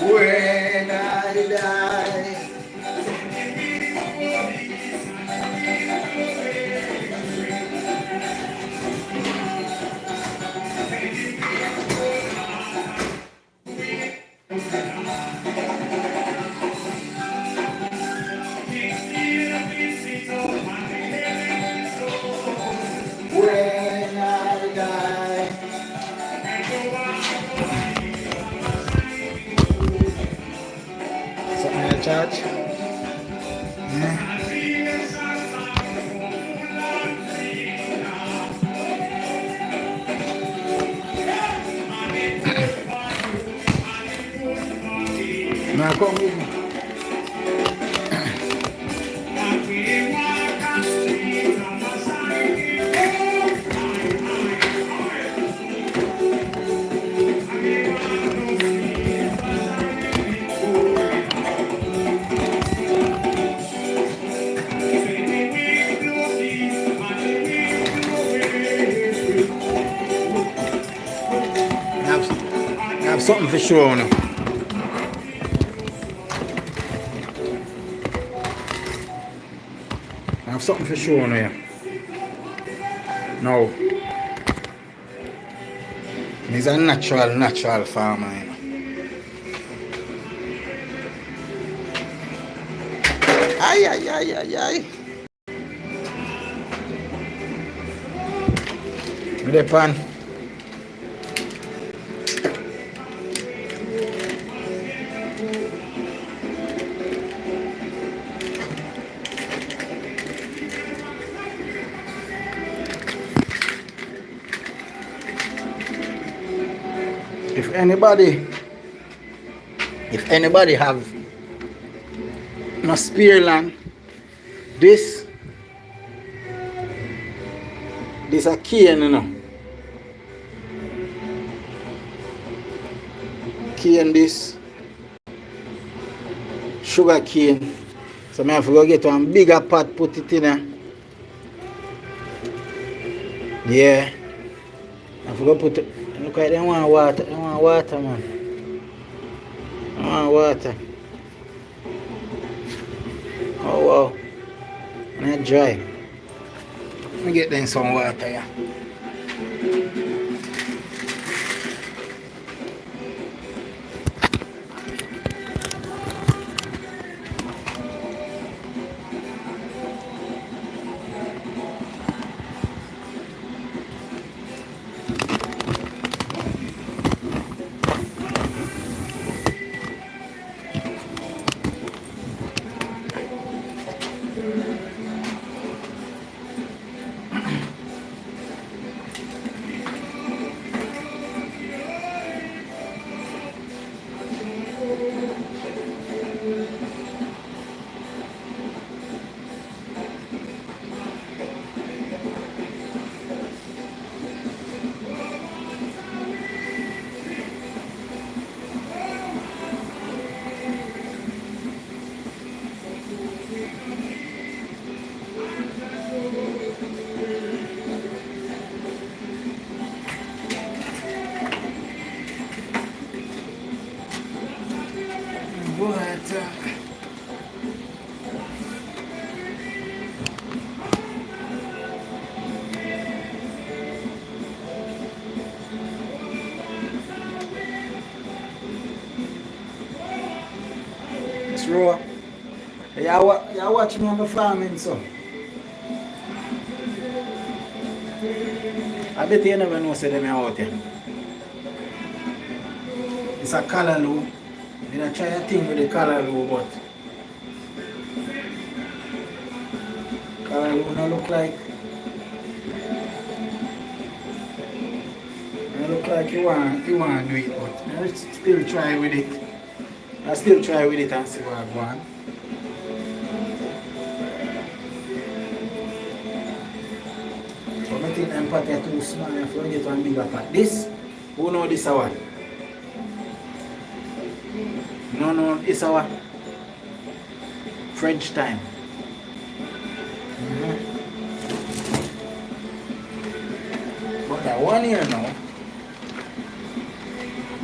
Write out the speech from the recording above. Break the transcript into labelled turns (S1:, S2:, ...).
S1: When I die. When I die. Something in the church? Yeah. Now come with me. I have something for sure now. I have something for sure now. No. He's a natural farmer, you know. Ay. With the pan. If anybody have no spare land, this a cane, you know. Cane this. Sugar cane. So I have to go get one bigger pot, put it in there. Yeah. I have to go put it. Look at them want water. They want water, man. They want water. Oh wow. And it's dry. Let me get them some water, yeah. It's Rowe. You watch me on the farming, so. I bet you never know say them out here. It's a callaloo. I try a thing with the callaloo, but callaloo don't look like you want to do it, but I still try with it. I still try with it and see what I want. But I think them pot are too small. I have to get one bigger pot. This, who know this our? No, it's our French time. But that one here now.